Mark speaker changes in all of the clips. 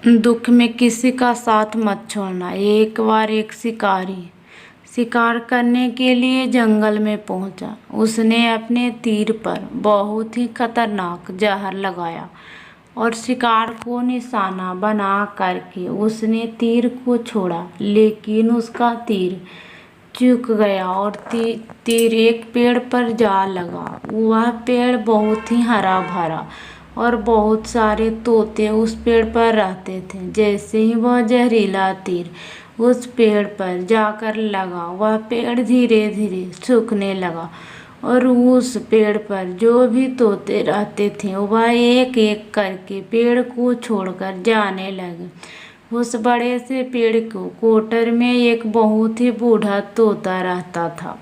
Speaker 1: दुख में किसी का साथ मत छोड़ना। एक बार एक शिकारी शिकार करने के लिए जंगल में पहुंचा। उसने अपने तीर पर बहुत ही खतरनाक जहर लगाया और शिकार को निशाना बना करके उसने तीर को छोड़ा, लेकिन उसका तीर चूक गया और तीर एक पेड़ पर जा लगा। वह पेड़ बहुत ही हरा भरा और बहुत सारे तोते उस पेड़ पर रहते थे। जैसे ही वह जहरीला तीर उस पेड़ पर जाकर लगा, वह पेड़ धीरे धीरे सूखने लगा और उस पेड़ पर जो भी तोते रहते थे वह एक एक करके पेड़ को छोड़कर जाने लगे। उस बड़े से पेड़ को कोटर में एक बहुत ही बूढ़ा तोता रहता था,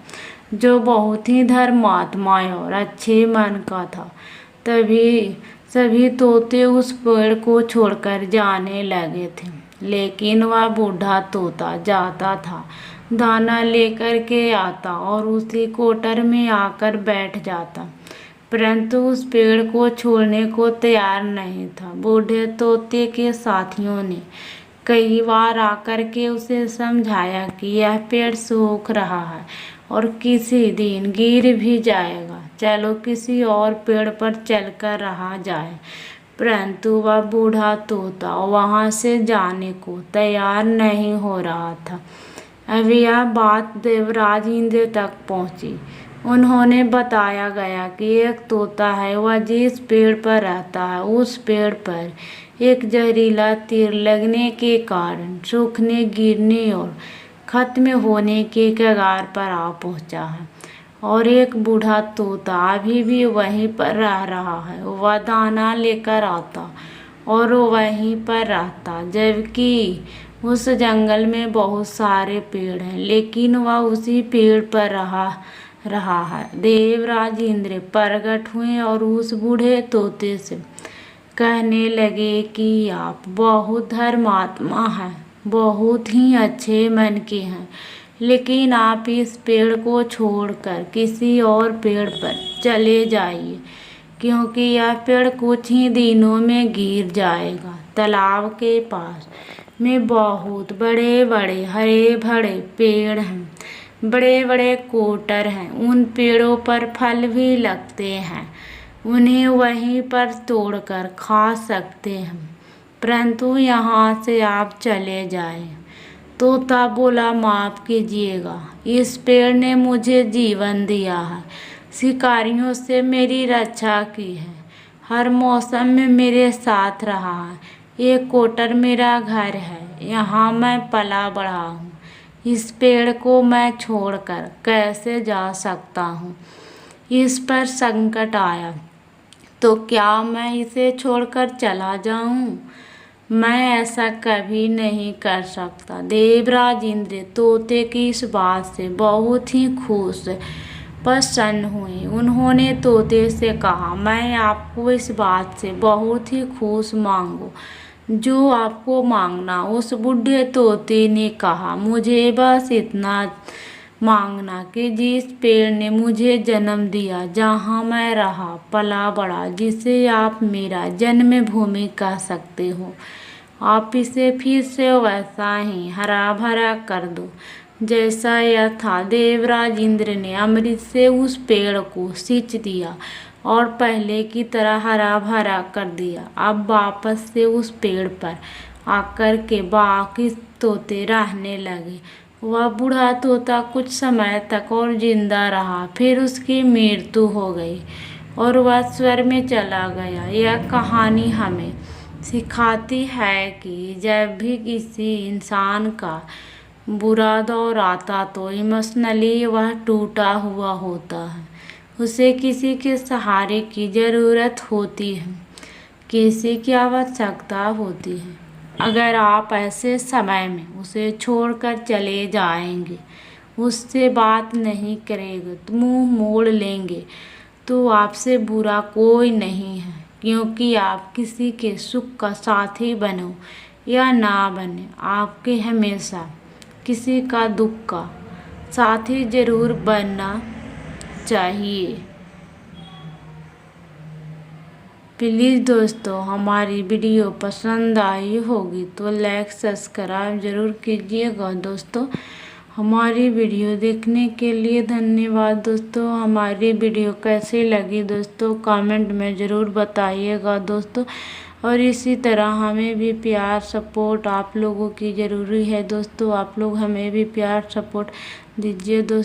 Speaker 1: जो बहुत ही धर्मात्मा और अच्छे मन का था। तभी सभी तोते उस पेड़ को छोड़कर जाने लगे थे, लेकिन वह बूढ़ा तोता जाता था, दाना लेकर के आता और उसी कोटर में आकर बैठ जाता, परंतु उस पेड़ को छोड़ने को तैयार नहीं था। बूढ़े तोते के साथियों ने कई बार आकर के उसे समझाया कि यह पेड़ सूख रहा है और किसी दिन गिर भी जाएगा, चलो किसी और पेड़ पर चलकर रहा जाए, परंतु वह बूढ़ा तोता वहां से जाने को तैयार नहीं हो रहा था। अब यह बात देवराज इंद्र तक पहुंची। उन्होंने बताया गया कि एक तोता है, वह जिस पेड़ पर रहता है उस पेड़ पर एक जहरीला तीर लगने के कारण सूखने, गिरने और खत्म होने के कगार पर आ पहुंचा है और एक बूढ़ा तोता अभी भी वहीं पर रह रहा है। वह दाना लेकर आता और वहीं पर रहता, जबकि उस जंगल में बहुत सारे पेड़ हैं, लेकिन वह उसी पेड़ पर रहा है। देवराज इंद्र प्रकट हुए और उस बूढ़े तोते से कहने लगे कि आप बहुत धर्मात्मा हैं, बहुत ही अच्छे मन के हैं, लेकिन आप इस पेड़ को छोड़कर किसी और पेड़ पर चले जाइए, क्योंकि यह पेड़ कुछ ही दिनों में गिर जाएगा। तालाब के पास में बहुत बड़े बड़े हरे भरे पेड़ हैं, बड़े बड़े कोटर हैं, उन पेड़ों पर फल भी लगते हैं, उन्हें वहीं पर तोड़कर खा सकते हैं, परंतु यहाँ से आप चले जाएं। तोता बोला, माफ कीजिएगा, इस पेड़ ने मुझे जीवन दिया है, शिकारियों से मेरी रक्षा की है, हर मौसम में मेरे साथ रहा है, ये कोटर मेरा घर है, यहाँ मैं पला बढ़ा हूँ, इस पेड़ को मैं छोड़कर कैसे जा सकता हूँ। इस पर संकट आया तो क्या मैं इसे छोड़कर चला जाऊं? मैं ऐसा कभी नहीं कर सकता। देवराज इंद्र तोते की इस बात से बहुत ही खुश प्रसन्न हुए। उन्होंने तोते से कहा, मैं आपको इस बात से बहुत ही खुश मांगू जो आपको मांगना। उस बूढ़े तोते ने कहा, मुझे बस इतना मांगना कि जिस पेड़ ने मुझे जन्म दिया, जहाँ मैं रहा पला बड़ा, जिसे आप मेरा जन्मभूमि कह सकते हो, आप इसे फिर से वैसा ही हरा भरा कर दो जैसा यह था। देवराज इंद्र ने अमृत से उस पेड़ को सींच दिया और पहले की तरह हरा भरा कर दिया। अब वापस से उस पेड़ पर आकर के बाकी तोते रहने लगे। वह बूढ़ा तोता कुछ समय तक और जिंदा रहा, फिर उसकी मृत्यु हो गई और वह स्वर्ग में चला गया। यह कहानी हमें सिखाती है कि जब भी किसी इंसान का बुरा दौर आता तो इमोशनली वह टूटा हुआ होता है, उसे किसी के सहारे की ज़रूरत होती है, किसी की आवश्यकता होती है। अगर आप ऐसे समय में उसे छोड़कर चले जाएंगे, उससे बात नहीं करेंगे, तो मुंह मोड़ लेंगे, तो आपसे बुरा कोई नहीं है, क्योंकि आप किसी के सुख का साथी बनो या ना बने, आपके हमेशा किसी का दुख का साथी जरूर बनना चाहिए। प्लीज़ दोस्तों हमारी वीडियो पसंद आई होगी तो लाइक सब्सक्राइब ज़रूर कीजिएगा दोस्तों। हमारी वीडियो देखने के लिए धन्यवाद दोस्तों। हमारी वीडियो कैसी लगी दोस्तों कमेंट में ज़रूर बताइएगा दोस्तों। और इसी तरह हमें भी प्यार सपोर्ट आप लोगों की ज़रूरी है दोस्तों। आप लोग हमें भी प्यार सपोर्ट दीजिए दोस्तों।